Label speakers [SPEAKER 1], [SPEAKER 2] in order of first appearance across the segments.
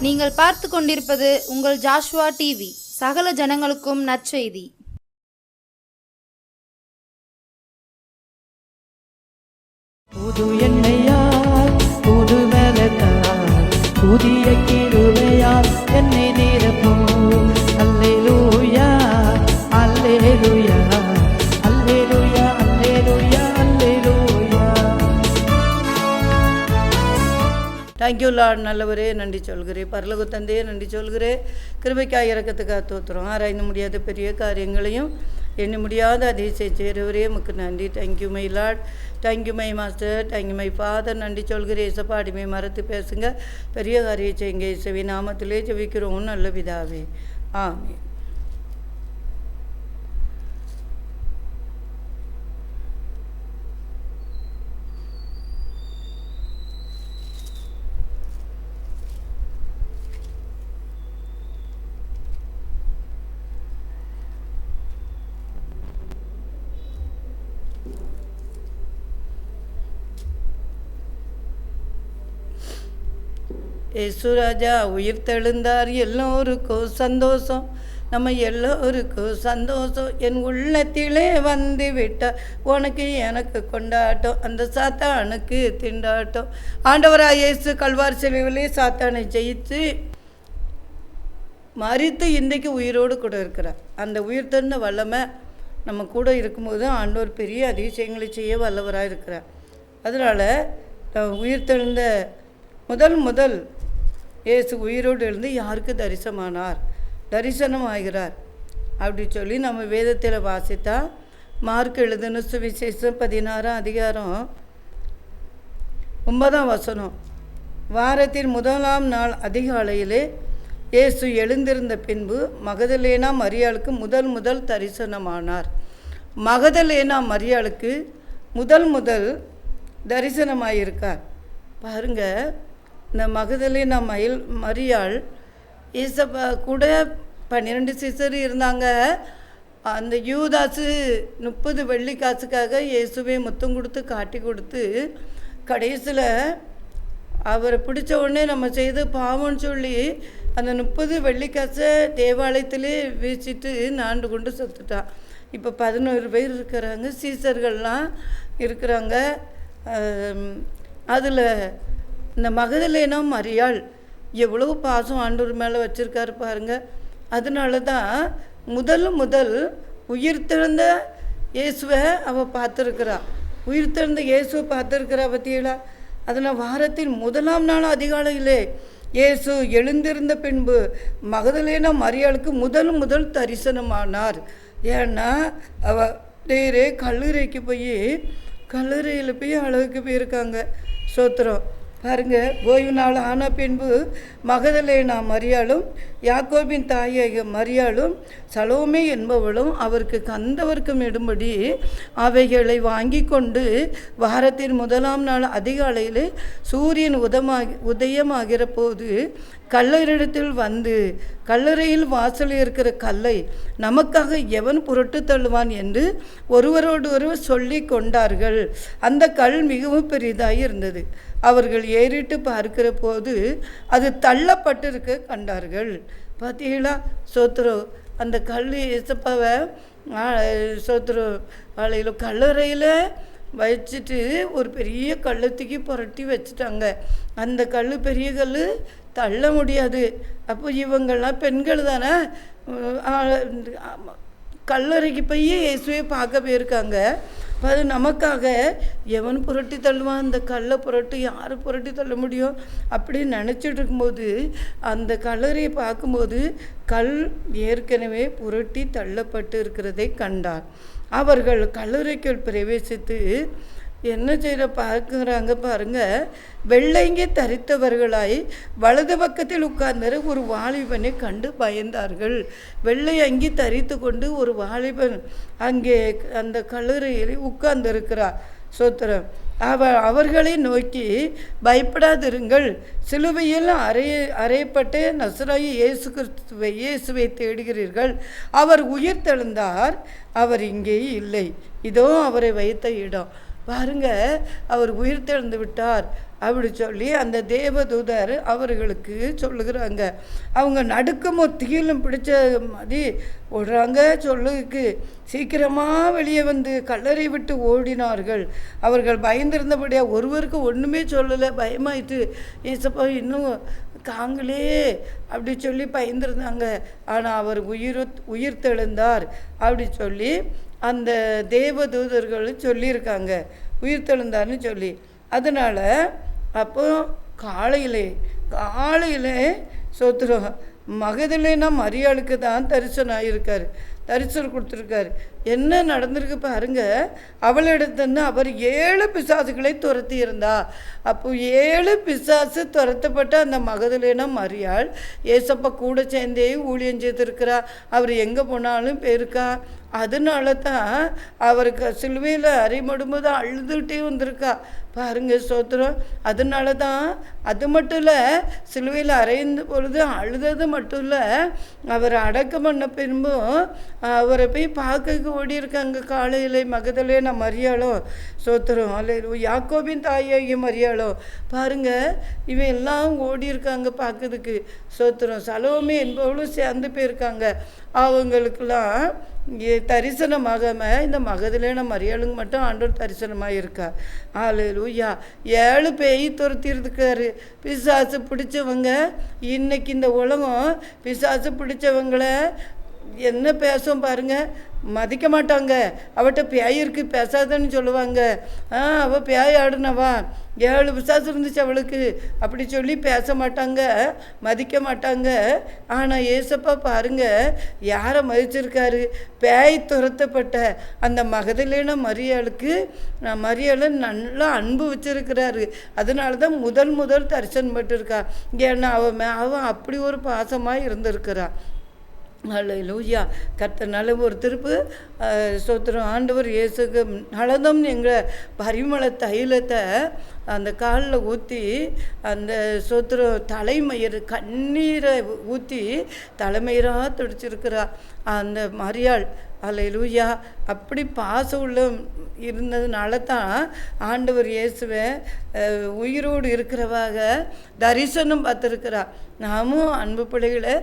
[SPEAKER 1] நீங்கள் பார்த்து கொண்டிருப்பது உங்கள் ஜாஷுவா டிவி. சகல ஜனங்களுக்கும் நற்செய்தி.
[SPEAKER 2] புது எண்ணெயால் புது பலத்தால் புதிய கிருபையால் என்னை நிரப்பும். Hallelujah hallelujah hallelujah hallelujah hallelujah. Thank you Lord. நல்லவரே நன்றி சொல்கிறேன். பரலோக தந்தையே நன்றி சொல்கிறேன். கிருபைக்காய் இறக்கத்துக்காக தோத்துறோம். ஆராய்ந்து முடியாத பெரிய காரியங்களையும் எண்ண முடியாத அதிசய சேருவரே உமக்கு நன்றி. Thank you my Lord, thank you my master, thank you my father. நன்றி சொல்கிறேன். இசப்பா அடிமை மறத்து பேசுங்க, பெரிய காரியம் செய்யுங்க. இசவி நாமத்திலே ஜெபிக்கிறோம் நல்ல பிதாவே, ஆமென். ஏசுராஜா உயிர் தெழுந்தார், எல்லோருக்கும் சந்தோஷம், நம்ம எல்லோருக்கும் சந்தோஷம். என் உள்ளத்திலே வந்து விட்டார், உனக்கு எனக்கு கொண்டாட்டம், அந்த சாத்தானுக்கு திண்டாட்டம். ஆண்டவராக இயேசு கல்வாரி சிலுவையிலே சாத்தானை ஜெயித்து மரித்து இன்றைக்கு உயிரோடு கூட இருக்கிறார். அந்த உயிர் தந்த வல்லமை நம்ம கூட இருக்கும்போது ஆண்டவர் பெரிய அதிசயங்களை செய்ய வல்லவராக இருக்கிறார். அதனால் உயிர் தெழுந்த முதல் இயேசு உயிரோடு எழுந்து யாருக்கு தரிசனம் ஆகிறார் அப்படி சொல்லி நம்ம வேதத்தில் வாசித்தா, மார்க் எழுதின சுவிசேஷம் 16ஆம் அதிகாரம் 9ஆம் வசனம். வாரத்தின் 1ஆம் நாள் அதிகாலையிலே இயேசு எழுந்திருந்த பின்பு மகதலேனா மரியாளுக்கு முதல் தரிசனமானார். மகதலேனா மரியாளுக்கு முதல் தரிசனமாயிருக்கார். பாருங்க, இந்த மகதலேனா மரியாள் ஏசப்பா கூட 12 சிசர் இருந்தாங்க. அந்த யூதாசு 30 வெள்ளி காசுக்காக இயேசுவை முத்தம் கொடுத்து காட்டி கொடுத்து கடைசியில் அவரை பிடிச்ச உடனே நம்ம செய்து பாவம்னு சொல்லி அந்த 30 வெள்ளி காசை தேவாலயத்திலே வீசிட்டு நாண்டு கொண்டு செத்துட்டான். இப்போ 11 பேர் இருக்கிறாங்க, சீசர்கள்லாம் இருக்கிறாங்க. அதில் இந்த மகதலேனா மரியாள் எவ்வளோ பாசம் ஆண்டவர் மேலே வச்சுருக்காரு பாருங்கள். அதனால தான் முதல் உயிர்த்தெழுந்த இயேசுவை அவள் பார்த்துருக்குறா. உயிர்த்தெழுந்த இயேசுவை பார்த்துருக்கிறா பற்றியலா. அதனால் வாரத்தின் 1ஆம் நாள் அதிகாலையிலே இயேசு எழுந்திருந்த பின்பு மகதலேனா மரியாளுக்கு முதல் தரிசனமானார். ஏன்னா அவள் நேரே கல்லறைக்கு கல்லறையில் போய் அழகுக்கு போயிருக்காங்க. சோத்திரம். பாருங்க, ஓய்வு நாள் ஆன பின்பு மகதலேனா மரியாளும் யாக்கோபின் தாயாக மரியாளும் சலோமே என்பவளும் அவருக்கு கந்தவர்க்கம் இடும்படி அவைகளை வாங்கி கொண்டு வாரத்தின் 1ஆம் நாள் அதிகாலையில் சூரியன் உதயமாகிற போது கல்லறையிடத்தில் வந்து கல்லறையில் வாசலில் இருக்கிற கல்லை நமக்காக எவன் புரட்டு தள்ளுவான் என்று ஒருவரோடு ஒருவர் சொல்லி கொண்டார்கள். அந்த கல் மிகவும் பெரிதாய் இருந்தது. அவர்கள் ஏறிட்டு பார்க்கிற போது அது தள்ளப்பட்டிருக்க கண்டார்கள். பார்த்தீங்களா? சோத்ரோ, அந்த கல் ஏசப்பாவை சோத்ரோ ஆலையில் கல்லறையில் வச்சுட்டு ஒரு பெரிய கள்ளத்துக்கு புரட்டி வச்சுட்டாங்க. அந்த கல் பெரிய கல் தள்ள முடியாது. அப்போ இவங்கள்லாம் பெண்கள் தானே, கல்லறைக்கு போய் இயேசுவை பார்க்க போயிருக்காங்க. அது நமக்காக எவன் புரட்டி தள்ளுவான், அந்த கல்லை புரட்டி யார் புரட்டி தள்ள முடியும் அப்படின்னு நினச்சிட்டு இருக்கும்போது அந்த கல்லறையை பார்க்கும்போது கல் ஏற்கனவே புரட்டி தள்ளப்பட்டு இருக்கிறதை கண்டார். அவர்கள் கல்லறைக்குள் பிரவேசித்து என்ன செய்கிற பார்க்குறாங்க பாருங்க. வெள்ளைங்கே தரித்தவர்களாய் வலது பக்கத்தில் உட்கார்ந்த ஒரு வாலிபனை கண்டு பயந்தார்கள். வெள்ளை அங்கி தரித்து கொண்டு ஒரு வாலிபன் அங்கே அந்த கல்லறையில் உட்கார்ந்திருக்கிறார். சோத்திரம். அவர்களை நோக்கி, பயப்படாதிருங்கள், சிலுவையில் அறையப்பட்ட நசராயி இயேசுவை தேடுகிறீர்கள். அவர் உயிர் தெழுந்தார், அவர் இங்கே இல்லை, இதோ அவரை வைத்த இடம். பாருங்க, அவர் உயிர் தெழுந்து விட்டார் அப்படி சொல்லி அந்த தேவதூதர் அவர்களுக்கு சொல்லுகிறாங்க. அவங்க நடுக்கமோ தீயிலும் பிடிச்ச மாதிரி ஓடுறாங்க. சொல்லுக்கு சீக்கிரமாக வெளியே வந்து கல்லறை விட்டு ஓடினார்கள். அவர்கள் பயந்திருந்தபடியாக ஒருவருக்கு ஒன்றுமே சொல்லலை. பயமாயிட்டு ஏசப்பா இன்னும் காங்களே அப்படி சொல்லி பயந்துருந்தாங்க. ஆனால் அவர் உயிர் தெழுந்தார் அப்படி சொல்லி அந்த தேவதூதர்கள் சொல்லியிருக்காங்க, உயிர் தெழுந்தார்னு சொல்லி. அதனால் அப்போ காலையிலே சோத்திரம் மகதலேனா மரியாளுக்கு தான் தரிசனம் ஆகியிருக்காரு, தரிசனம் கொடுத்துருக்காரு. என்ன நடந்திருக்கு பாருங்க. அவளிடத்துன்னு அவர் 7 பிசாசுகளை துரத்தி இருந்தா. அப்போ 7 பிசாசு துரத்தப்பட்ட அந்த மகதலேனா மரியாள் ஏசப்பா கூட சேர்ந்தே ஊழியம் செய்திருக்கிறா. அவர் எங்கே போனாலும் போயிருக்கா. அதனால தான் அவருக்கு சிலுவையில் அறைமடும்போது அழுதுகிட்டே வந்திருக்கா பாருங்க சோத்திரம். அதனால தான் அது மட்டும் இல்லை, சிலுவையில் அறைந்த பொழுது அழுதது மட்டும் இல்லை, அவரை அடக்கம் பண்ண பின்பும் அவரை போய் பார்க்க ஓடி இருக்காங்க காலையில் மகதலேனா மரியாளோ சோத்திரம். அல்ல யாக்கோபின் தாயாகிய மரியாளோ பாருங்க, இவன் எல்லாம் ஓடி இருக்காங்க பார்க்கறதுக்கு சோத்திரம். சலோமே என்பவளும் சேர்ந்து போயிருக்காங்க. அவங்களுக்கெல்லாம் தரிசனமாகாம இந்த மகதலேனா மரியாளுங்க மட்டும் ஆண்டவர் தரிசனமாக இருக்கா. அல்லேலூயா. 7 பேய் துரத்திருக்காரு. பிசாசு பிடிச்சவங்க இன்னைக்கு இந்த உலகம் பிசாசு பிடிச்சவங்களை என்ன பேசும் பாருங்க, மதிக்க மாட்டாங்க. அவட்ட பேய் இருக்கு பேசாதன்னு சொல்லுவாங்க. அவள் பேய் ஆடுனவா, 7 பிசாசு இருந்துச்சு அவளுக்கு அப்படி சொல்லி பேச மாட்டாங்க, மதிக்க மாட்டாங்க. ஆனால் ஏசப்பா பாருங்க யாரை மதிச்சிருக்காரு, பேய் துரத்தப்பட்ட அந்த மகதலேனா மரியாளை நல்லா அன்பு வச்சிருக்கிறாரு. அதனால தான் முதல் தரிசனம் பட்டிருக்கா. ஏன்னா அவன் அப்படி ஒரு பாசமாக இருந்திருக்கிறான். அல்லேலூயா. கர்த்தனால ஒரு திருப்பு சோத்திரம். ஆண்டவர் இயேசுக்கு நலதம் எங்கள் பரிமள தைலத்தை அந்த காலில் ஊற்றி அந்த சோத்திரம் தலைமயிர் கண்ணீரை ஊற்றி தலைமயிராக துடிச்சிருக்கிறா அந்த மரியாள். அல்லேலூயா. அப்படி பாசம் உள்ள இருந்ததுனால தான் ஆண்டவர் இயேசுவை உயிரோடு இருக்கிறவாக தரிசனம் பார்த்துருக்கிறா. நாமும் அன்பு பிள்ளைகளை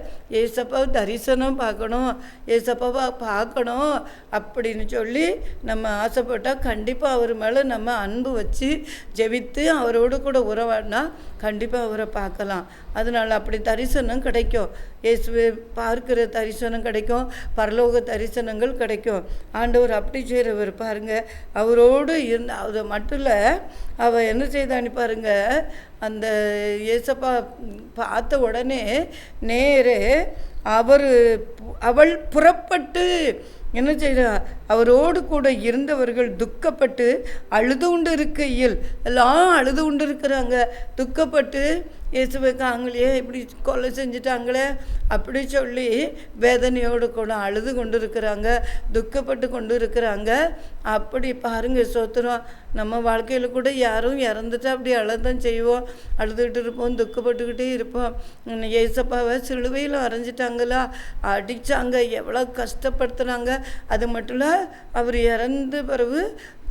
[SPEAKER 2] ஏசப்பாவை தரிசனம் பார்க்கணும், ஏசப்பாவை பார்க்கணும் அப்படின்னு சொல்லி நம்ம ஆசைப்பட்டால் கண்டிப்பாக அவர் மேலே நம்ம அன்பு வச்சு ஜெபித்து அவரோடு கூட உறவாடினா கண்டிப்பாக அவரை பார்க்கலாம். அதனால் அப்படி தரிசனம் கிடைக்கும். இயேசுவை பார்க்கிற தரிசனம் கிடைக்கும், பரலோக தரிசனங்கள் கிடைக்கும். ஆண்டவர் அப்படி செய்கிறவர் பாருங்க. அவரோடு இருந்த அதை மட்டும் இல்லை, அவள் என்ன செய்தான்னு பாருங்க. அந்த ஏசப்பா பார்த்த உடனே நேரே அவள் புறப்பட்டு என்ன செய்கிறார், அவரோடு கூட இருந்தவர்கள் துக்கப்பட்டு அழுது கொண்டு இருக்கையில் எல்லாம் அழுது கொண்டு இருக்கிறாங்க. துக்கப்பட்டு இயேசுவை காங்களே இப்படி கொலை செஞ்சுட்டாங்களே அப்படி சொல்லி வேதனையோடு கூட அழுது கொண்டு இருக்கிறாங்க, துக்கப்பட்டு கொண்டு இருக்கிறாங்க. அப்படி பாருங்கள் சோத்திரம். நம்ம வாழ்க்கையில் கூட யாரும் இறந்துட்டா அப்படி அழுதான் செய்வோம், அழுதுகிட்டு இருப்போம், துக்கப்பட்டுக்கிட்டே இருப்போம். ஏசப்பாவை சிலுவையில் அரைஞ்சிட்டாங்களா, அடித்தாங்க, எவ்வளோ கஷ்டப்படுத்துனாங்க. அது மட்டும் இல்லை, அவர் இறந்த பிறகு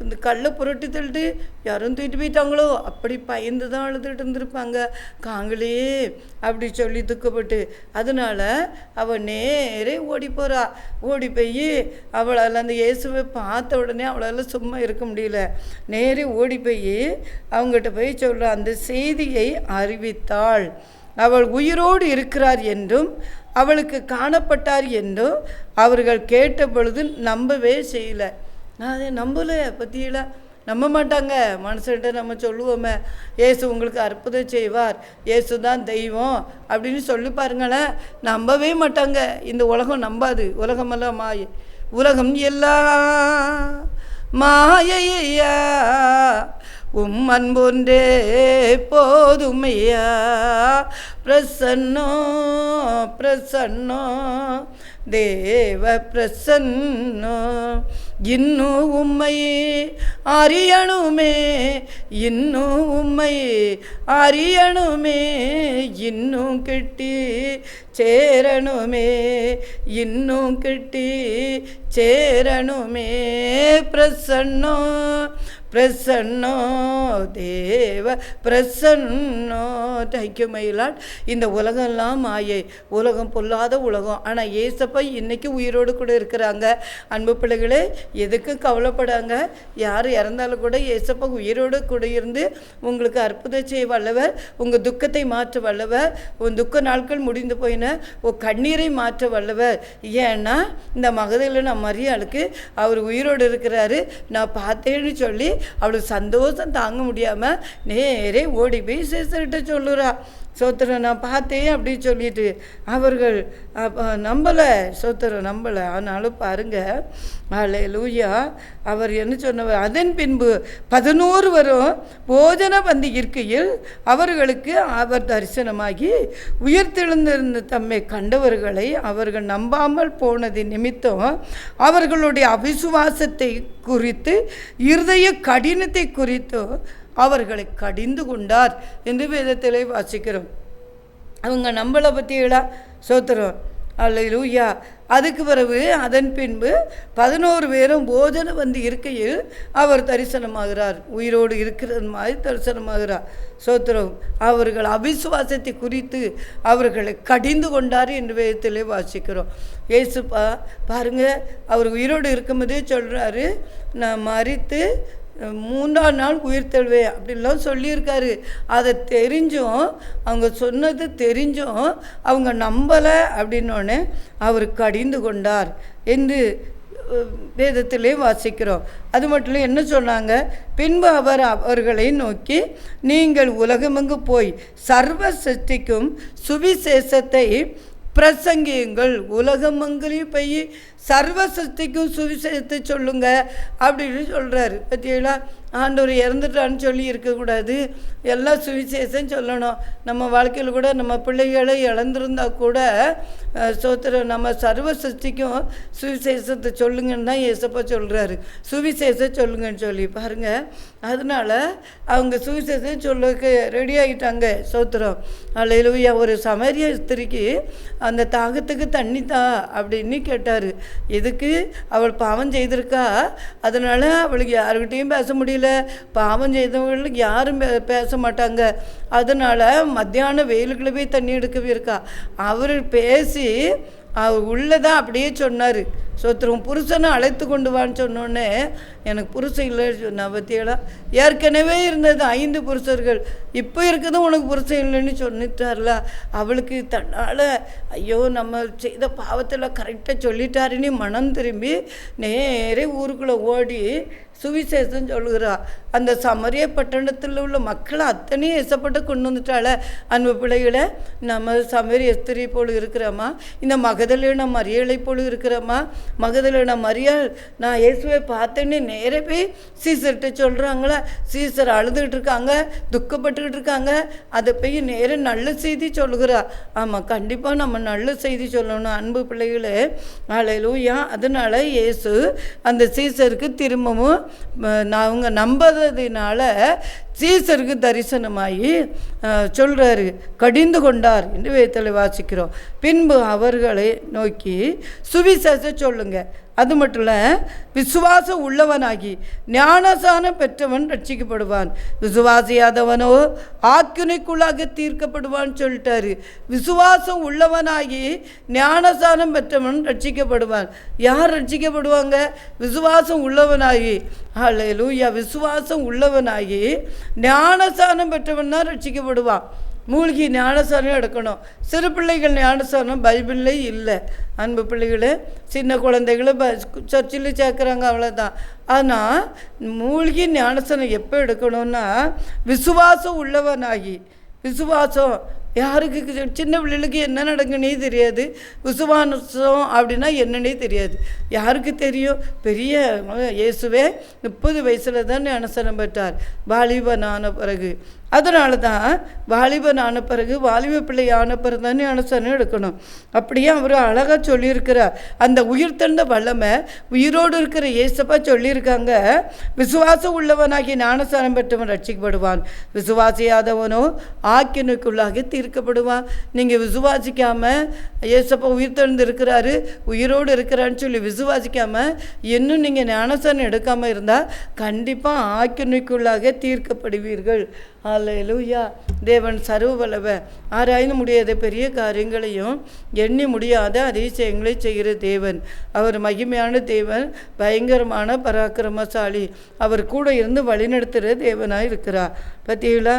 [SPEAKER 2] இந்த கல்லை புரட்டி தள்ளிட்டு யாரும் தூக்கிட்டு போயிட்டாங்களோ அப்படி பயந்து தான் அழுதுகிட்டு இருந்திருப்பாங்க காங்களே அப்படி சொல்லி துக்கப்பட்டு. அதனால் அவள் நேரே ஓடி போகிறா. ஓடி போய் அவளால் அந்த இயேசுவை பார்த்த உடனே அவளால் சும்மா இருக்க முடியல. நேரே ஓடி போய் அவங்ககிட்ட போய் சொல்கிற அந்த செய்தியை அறிவித்தாள். அவள் உயிரோடு இருக்கிறார் என்றும் அவளுக்கு காணப்பட்டார் என்றும் அவர்கள் கேட்ட பொழுது நம்பவே செய்யலை. நான் நம்பலை, பற்றியெல்லாம் நம்ப மாட்டாங்க. மனுஷன்கிட்ட நம்ம சொல்லுவோமே, இயேசு உங்களுக்கு அற்புதம் செய்வார், இயேசு தான் தெய்வம் அப்படின்னு சொல்லி பாருங்களேன், நம்பவே மாட்டாங்க. இந்த உலகம் நம்பாது. உலகமெல்லாம் மாயை, உலகம் எல்லாம் மாயையா, அன்பொன்றே போதுமையா, பிரசன்னோ பிரசன்னோ தேவ பிரசன்னோ, இன்னும் உம்மை அறியணுமே, இன்னும் உம்மை அறியணுமே, இன்னும் கிட்டி சேரணுமே, இன்னும் கிட்டி சேரணுமே, பிரசன்னோ பிரசன்னோ தேவ பிரசன்னோ. தேங்க்யூ மயிலாட். இந்த உலகம்லாம் மாயை, உலகம் பொல்லாத உலகம். ஆனால் ஏசப்பா இன்னைக்கு உயிரோடு கூட இருக்கிறாங்க. அன்பு பிள்ளைகளே, எதுக்கும் கவலைப்படாங்க. யார் இறந்தாலும் கூட ஏசப்பா உயிரோடு கூட இருந்து உங்களுக்கு அற்புதம் செய்ய வல்லவர். உங்கள் துக்கத்தை மாற்ற வல்லவர். உன் துக்க நாட்கள் முடிந்து போயின உன் கண்ணீரை மாற்ற வல்லவர். ஏன்னா இந்த மகதலேனா மரியாளுக்கு அவர் உயிரோடு இருக்கிறாரு நான் பார்த்தேன்னு சொல்லி அவளுக்கு சந்தோஷம் தாங்க முடியாமல் நேரே ஓடி போய் சேசர்கிட்ட சொல்லுறா. சோத்திரம் நான் பார்த்தேன் அப்படின்னு சொல்லிட்டு அவர்கள் நம்பலை, சோத்திரம் நம்பலை. ஆனாலும் பாருங்கள், அல்லேலூயா, அவர் என்ன சொன்னவர், அதன் பின்பு 11 வரும் போஜன பந்தி இருக்கையில் அவர்களுக்கு அவர் தரிசனமாகி உயிர்த்தெழுந்திருந்த தம்மை கண்டவர்களை அவர்கள் நம்பாமல் போனது நிமித்தம் அவர்களுடைய அவிசுவாசத்தை குறித்து இருதய கடினத்தை குறித்து அவர்களை கடிந்து கொண்டார் என்று வேதத்திலே வாசிக்கிறோம். அவங்க நம்மளை பற்றியெல்லாம் சோத்திரம். அல்லேலூயா. அதுக்கு பிறகு அதன் பின்பு 11 பேரும் போஜனை வந்து இருக்கையில் அவர் தரிசனமாகிறார். உயிரோடு இருக்கிற மாதிரி தரிசனமாகிறார். சோத்திரம். அவர்கள் அவிசுவாசத்தை குறித்து அவர்களை கடிந்து கொண்டார் என்று வேதத்திலே வாசிக்கிறோம். ஏசுப்பா பாருங்கள், அவர் உயிரோடு இருக்கும்போதே சொல்கிறாரு, நான் மரித்து 3ஆம் நாள் உயிர் தெழுவேன் அப்படின்லாம் சொல்லியிருக்காரு. அதை தெரிஞ்சும், அவங்க சொன்னது தெரிஞ்சும் அவங்க நம்பலை அப்படின்னோடனே அவர் கடிந்து கொண்டார் என்று வேதத்திலே வாசிக்கிறோம். அது மட்டும் இல்லை, என்ன சொன்னாங்க, பின்பு அவர் அவர்களை நோக்கி, நீங்கள் உலகமெங்கு போய் சர்வ சிருஷ்டிக்கும் சுவிசேஷத்தை பிரசங்கியுங்கள். உலகமங்களையும் போய் சர்வ சிருஷ்டிக்கும் சுவிசேஷத்தை சொல்லுங்க அப்படின்னு சொல்கிறாரு. பற்றியெல்லாம் ஆண்டவர் இறந்துட்டான்னு சொல்லி இருக்கக்கூடாது, எல்லாம் சுவிசேஷம் சொல்லணும். நம்ம வாழ்க்கையில் கூட நம்ம பிள்ளைகளை இழந்திருந்தா கூட சோத்திரம் நம்ம சர்வ சிருஷ்டிக்கும் சுவிசேஷத்தை சொல்லுங்கன்னு தான் ஏசப்பா சொல்கிறாரு. சுவிசேஷம் சொல்லுங்கன்னு சொல்லி பாருங்கள். அதனால் அவங்க சுவிசேஷம் சொல்ல ரெடி ஆகிட்டாங்க. சோத்திரம். அல்லேலூயா. ஒரு சமரிய ஸ்திரிக்கு அந்த தாகத்துக்கு தண்ணி தா அப்படின்னு கேட்டார். எதுக்கு? அவள் பாவம் செய்திருக்கா, அதனால் அவளுக்கு யாருக்கிட்டையும் பேச முடியல. பாவம் செய்தவர்களுக்கு யாரும் பேச மாட்டாங்க. அதனால் மத்தியானம் வெயிலுக்குள்ளே போய் தண்ணி எடுக்கவே இருக்கா. அவர் பேசி அவர் உள்ளதான் அப்படியே சொன்னார். சோத்திரம். புருஷனை அழைத்து கொண்டு வான்னு சொன்னோன்னே எனக்கு புருஷன் இல்லைன்னு சொன்னா. பற்றியெல்லாம் ஏற்கனவே இருந்தது 5 புருஷர்கள், இப்போ இருக்கிறது உனக்கு புருஷன் இல்லைன்னு சொல்லிட்டார்ல. அவளுக்கு தன்னால் ஐயோ நம்ம செய்த பாவத்தில் கரெக்டாக சொல்லிட்டாருன்னு மனம் திரும்பி நேரே ஊருக்குள்ளே ஓடி சுவிசேஷம் சொல்லுகிறா. அந்த சமரிய பட்டணத்தில் உள்ள மக்களை அத்தனையும் இசப்பட்டு கொண்டு வந்துட்டால. அன்பு பிள்ளைகளை, நம்ம சமரிய ஸ்திரி போல் இருக்கிறோமா? இந்த மகதலேனா மரியாளை போல் இருக்கிறோமா? மகதலேனா மரியாள் நான் இயேசுவை பார்த்தேன்னு நேரே போய் சீசர்கிட்ட சொல்கிறாங்களா? சீசர் அழுதுகிட்டு இருக்காங்க, துக்கப்பட்டுக்கிட்டு இருக்காங்க. அதை போய் நேர நல்ல செய்தி சொல்லுகிறா. ஆமாம், கண்டிப்பாக நம்ம நல்ல செய்தி சொல்லணும். அன்பு பிள்ளைகளே, அல்லேலூயா. அதனால் இயேசு அந்த சீசருக்கு திரும்பவும் அவங்க நம்பாததினால சீசருக்கு தரிசனமாகி சொல்கிறாரு, கடிந்து கொண்டார் என்று வேதத்தில் வாசிக்கிறோம். பின்பு அவர்களை நோக்கி சுவிசேஷம் சொல்லுங்க. அது மட்டும் இல்லை, விசுவாசம் உள்ளவனாகி ஞானசானம் பெற்றவன் ரட்சிக்கப்படுவான், விசுவாசியாதவனோ ஆக்கினைக்குள்ளாக தீர்க்கப்படுவான்னு சொல்லிட்டாரு. விசுவாசம் உள்ளவனாகி ஞானசானம் பெற்றவன் ரட்சிக்கப்படுவான். யார் ரட்சிக்கப்படுவாங்க? விசுவாசம் உள்ளவனாகி. அல்லேலூயா. விசுவாசம் உள்ளவனாகி ஞானசானம் பெற்றவன் தான் ரட்சிக்கப்படுவான். மூழ்கி ஞானசானம் எடுக்கணும். சிறு பிள்ளைகள் ஞானசானம் பைபிள்லே இல்லை. அன்பு பிள்ளைகளை, சின்ன குழந்தைகளை சர்ச்சில் சேர்க்குறாங்க, அவ்வளோதான். ஆனால் மூழ்கி ஞானசானம் எப்போ எடுக்கணும்னா விசுவாசம் உள்ளவனாகி. விசுவாசம் யாருக்கு? சின்ன பிள்ளைகளுக்கு என்ன நடக்குன்னே தெரியாது. விசுவாசம் அப்படின்னா என்னன்னே தெரியாது. யாருக்கு தெரியும்? பெரிய இயேசுவே 30 வயசில் தான் ஞானஸ்நானம் பெற்றார், வாலிபனான பிறகு. அதனால தான் வாலிபனான பிறகு, வாலிப பிள்ளை ஆன பிறகு தான் ஞானஸ்நானம் எடுக்கணும். அப்படியே அவர் அழகாக சொல்லியிருக்கிறார். அந்த உயிர்த்தெழுந்த வல்லமை உயிரோடு இருக்கிற இயேசப்பா சொல்லியிருக்காங்க, விசுவாசம் உள்ளவனாகி ஞானஸ்நானம் பெற்றவன் ரட்சிக்கப்படுவான், விசுவாசியாதவனோ ஆக்கினைக்குள்ளாக தீர்க்கப்படுவான். நீங்கள் விசுவாசிக்காமல் ஏசப்பா உயிர்த்தெழுந்து இருக்கிறாரு, உயிரோடு இருக்கிறான்னு சொல்லி விசுவாசிக்காமல் இன்னும் நீங்கள் ஞானஸ்நானம் எடுக்காமல் இருந்தால் கண்டிப்பாக ஆக்கினைக்குள்ளாக தீர்க்கப்படுவீர்கள். அல்லேலூயா. தேவன் சர்வ வல்லவர், ஆராய்ந்து முடியாத பெரிய காரியங்களையும் எண்ணி முடியாத அதிசயங்களை செய்கிற தேவன். அவர் மகிமையான தேவன், பயங்கரமான பராக்கிரமசாலி. அவர் கூட இருந்து வழிநடத்துகிற தேவனாக இருக்கிறார். பார்த்தீங்களா?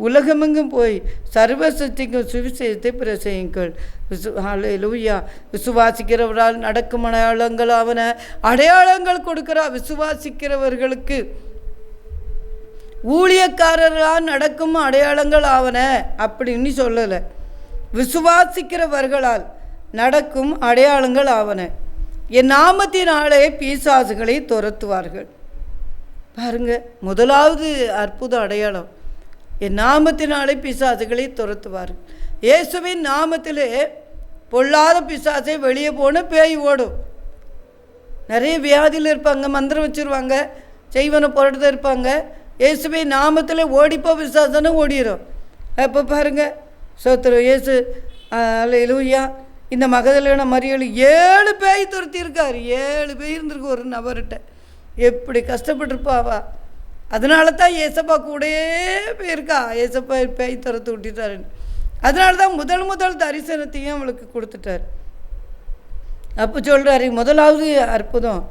[SPEAKER 2] உலகமெங்கும் போய் சர்வ சக்திக்கும் சுவிசேஷத்தை பிரசங்கியுங்கள். அல்லேலூயா. விசுவாசிக்கிறவரால் நடக்கும் அடையாளங்கள் ஆவன. அடையாளங்கள் கொடுக்கிறார் விசுவாசிக்கிறவர்களுக்கு. ஊழியக்காரர்களால் நடக்கும் அடையாளங்கள் ஆவன அப்படின்னு சொல்லலை. விசுவாசிக்கிறவர்களால் நடக்கும் அடையாளங்கள் ஆவன. என் நாமத்தினாலே பிசாசுகளை துரத்துவார்கள். பாருங்க, முதலாவது அற்புத அடையாளம், என் நாமத்தினாலே பிசாசுகளை துரத்துவார்கள். இயேசுவின் நாமத்திலே பொல்லாத பிசாசை வெளியே போன பேய் ஓடும். நிறைய வியாதியில் இருப்பாங்க, மந்திரம் வச்சுருவாங்க, செய்வன பொருட்டு இருப்பாங்க. இயேசுவின் நாமத்தில் ஓடிப்போ விசுவாசனை ஓடிடும். அப்போ பாருங்கள், சோத்திரம் இயேசு. அல்லேலூயா. இந்த மகதலேனா மரியாள் 7 பேய் துரத்தியிருக்கார். 7 பேய் இருந்திருக்கு ஒரு நபர்கிட்ட. எப்படி கஷ்டப்பட்டுருப்பாவா? அதனால தான் ஏசப்பா கூடயே போயிருக்கா. ஏசப்பா பேய் துரத்து விட்டுட்டாருன்னு. அதனால தான் முதல் தரிசனத்தையும் அவளுக்கு கொடுத்துட்டார். அப்போ சொல்கிறாரு, முதலாவது அற்புதம்,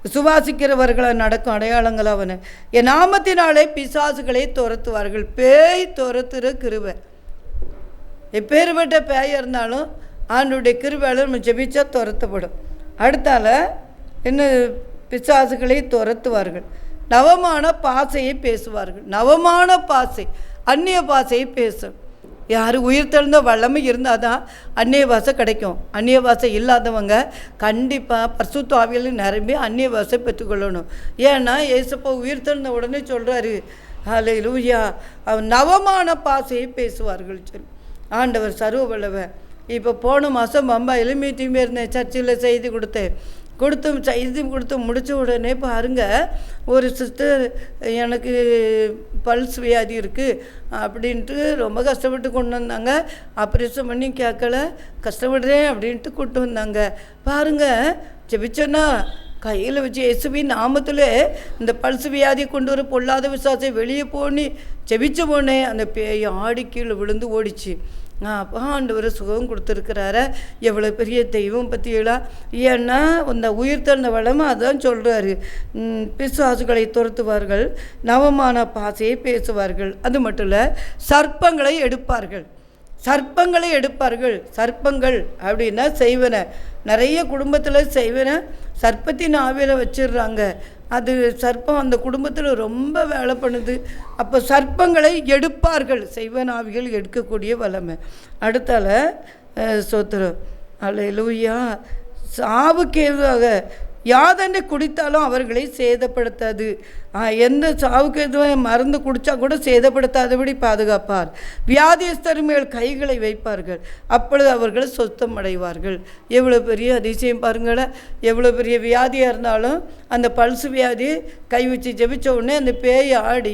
[SPEAKER 2] விசுவாசிக்கிறவர்களை நடக்கும் அடையாளங்கள் அவனை. என் நாமத்தினாலே பிசாசுகளை துரத்துவார்கள். பேய் துரத்துகிற கிருபை. எப்பேற்பட்ட பேய் இருந்தாலும் ஆண்டுடைய கிருபையால் நம்ம ஜெபிச்சா துரத்தப்படும். அடுத்தால என்ன, பிசாசுகளை துரத்துவார்கள். நவமான பாசையை பேசுவார்கள். நவமான பாசை, அந்நிய பாசையை பேசும். யார் உயிர்த்தெழுந்த வல்லமை இருந்தால் தான் அந்நிய பாஷை கிடைக்கும். அந்நிய பாஷை இல்லாதவங்க கண்டிப்பாக பரிசுத்த ஆவியில் நிரம்பி அந்நிய பாஷை பெற்றுக்கொள்ளணும். ஏன்னா ஏசப்பா உயிர்த்தெழுந்த உடனே சொல்கிறாரு, அல்லேலூயா, அவன் நவமான பாஷையை பேசுவார்கள் சொல்லி. ஆண்டவர் சர்வ வல்லவர். இப்போ போன மாதம் பம்பாயில் மீட்டிங் இருந்தேன், சர்ச்சில் செய்தி கொடுத்து முடித்த உடனே பாருங்கள், ஒரு சிஸ்டர் எனக்கு பல்ஸ் வியாதி இருக்குது அப்படின்ட்டு ரொம்ப கஷ்டப்பட்டு கொண்டு வந்தாங்க. ஆப்ரேஷன் பண்ணி கேட்கல, கஷ்டப்படுறேன் அப்படின்ட்டு கூப்பிட்டு வந்தாங்க. பாருங்கள், ஜெபிச்சோன்னா கையில் வச்சு இயேசுவின் நாமத்தில் இந்த பல்ஸ் வியாதியை கொண்டு வர பொல்லாத விசுவாசை வெளியே போனி ஜெபிச்ச போனே அந்த பேய் ஆடி கீழே விழுந்து ஓடிச்சு. அப்போ ஆண்டவர் சுகம் கொடுத்துருக்கிறார. எவ்வளோ பெரிய தெய்வம் பற்றியெல்லாம். ஏன்னா அந்த உயிர்த்தெழுந்த வளமை அதான் சொல்கிறாரு, பிசாசுகளை துரத்துவார்கள், நவமான பாசையை பேசுவார்கள். அது மட்டும் இல்லை, சர்ப்பங்களை எடுப்பார்கள். சர்ப்பங்கள் அப்படின்னா செய்வன. நிறைய குடும்பத்தில் செய்வன சர்ப்பத்தின் ஆவியில் வச்சிடுறாங்க. அது சர்ப்பம் அந்த குடும்பத்தில் ரொம்ப வேலை பண்ணுது. அப்போ சர்ப்பங்களை எடுப்பார்கள். செய்வன ஆவிகள் எடுக்கக்கூடிய வல்லமை. அடுத்தால சோத்திரம், அல்லேலூயா. சாவுக்கு எதுவாக யாதென்று குடித்தாலும் அவர்களை சேதப்படுத்தாது. எந்த சாவுக்கு எதுவும் மருந்து குடித்தா கூட சேதப்படுத்தாதபடி பாதுகாப்பார். வியாதியஸ்தர் மேல் கைகளை வைப்பார்கள், அப்பொழுது அவர்கள் சொத்தம் அடைவார்கள். எவ்வளோ பெரிய அதிசயம் பாருங்களேன். எவ்வளோ பெரிய வியாதியாக இருந்தாலும் அந்த பல்சு வியாதி கை வச்சு ஜெபிச்ச உடனே அந்த பேய் ஆடி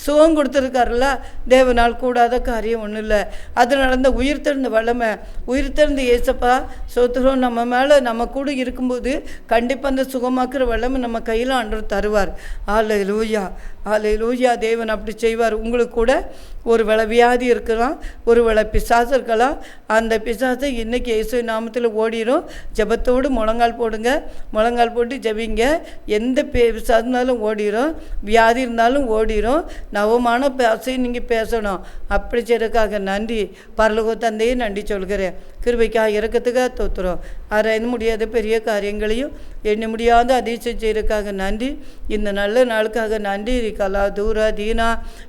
[SPEAKER 2] சுகம் கொடுத்துருக்காருல்ல. தேவனால் கூடாத காரியம் ஒன்றும் இல்லை. அதனால அந்த உயிர்த்தெழுந்த வல்லமை, உயிர்த்தெழுந்த ஏசப்பா சோத்திரம் நம்ம மேலே நம்ம கூட இருக்கும்போது கண்டிப்பாக அந்த சுகமாக்குற வல்லமை நம்ம கையில் ஆண்டவர் தருவார். அல்லேலூயா, அல்லேலூயா. தேவன் அப்படி செய்வார். உங்களுக்கு கூட ஒரு வேளை வியாதி இருக்கலாம், ஒரு வேளை பிசாசு இருக்கலாம். அந்த பிசாசை இன்றைக்கி இயேசு நாமத்தில் ஓடிடும். ஜெபத்தோடு முழங்கால் போடுங்க, முழங்கால் போட்டு ஜெபிங்க. எந்த பிசாசு இருந்தாலும் ஓடிடும், வியாதி இருந்தாலும் ஓடிடும். நவமான பேசையும் நீங்கள் பேசணும். அப்படி செய்யறதுக்காக நன்றி. பரலோக தந்தையே நன்றி சொல்கிறேன். கிருபைக்காக இறக்கத்துக்காக தோத்துறோம். ஆராய்ந்து முடியாத பெரிய காரியங்களையும் எண்ண முடியாத அதிசயம் செய்யறதுக்காக நன்றி. இந்த நல்ல நாளுக்காக நன்றி. கலா தூரா தீனா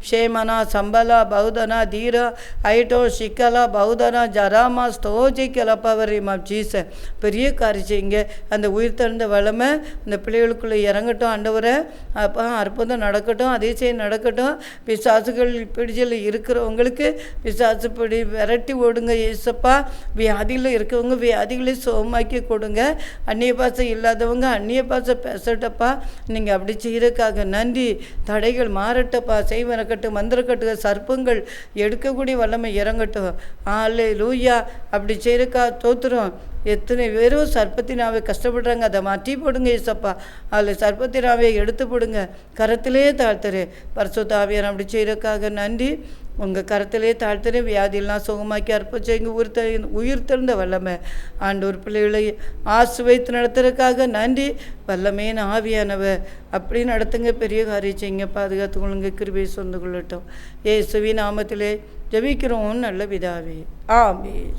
[SPEAKER 2] ஷேமனா சம்பலா பௌதனா தீரா ஐட்டோ சிக்கலா பௌதனா ஜராமா ஸ்தோஜி கிளப்பவரிமா ஜீச. பெரிய காரியம் செய்யுங்க. அந்த உயிர் தழுந்த வளமை இந்த பிள்ளைகளுக்குள்ளே இறங்கட்டும். ஆண்டவரை அப்போ அற்புதம் நடக்கட்டும், அதிசயம் நடக்கட்டும். பிசாசுகள் பிடிச்சல் இருக்கிறவங்களுக்கு பிசாசு பிடி விரட்டி ஓடுங்க ஏசப்பா. வியாதியில் இருக்கிறவங்க வியாதிகளை சுகமாக்கி கொடுங்க. அந்நிய பாசை இல்லாதவங்க அந்நிய பாசை பேசட்டப்பா. நீங்கள் அப்படி செய்கிறதுக்காக நன்றி. தடைகள் மாறட்டப்பா. செய்வனக்கட்டு மந்திரக்கட்டு சர்ப்பங்கள் எடுக்கக்கூடிய வல்லமை இறங்கட்டும். அல்லேலூயா. அப்படி செய்யறக்கா தோத்துரும். எத்தனை பேரும் சர்ப்பத்தினாவே கஷ்டப்படுறாங்க, அதை மாற்றி போடுங்க ஏசப்பா. அதில் சர்ப்பத்தினாவே எடுத்து போடுங்க, கரத்திலே தாழ்த்துரு. பரிசுத்த ஆவியார் அப்படி செய்யறதுக்காக நன்றி. உங்கள் கரத்திலே தாழ்த்துரு. வியாதியெல்லாம் சுகமாக்கி அற்புதம் உயிர்த்தெழுந்த வல்லமை ஆண்டவர் பிள்ளைகளை ஆசீர்வதித்து நடத்துறதுக்காக நன்றி. வல்லமேன்னு ஆவியானவ அப்படி நடத்துங்க, பெரிய காரியம் செய்யுங்க, பாதுகாத்து கொள்ளுங்க, கிருபையை சொந்து கொள்ளட்டும். இயேசுவின் நாமத்திலே ஜெபிக்கிறோம் நல்ல பிதாவே. ஆமென்.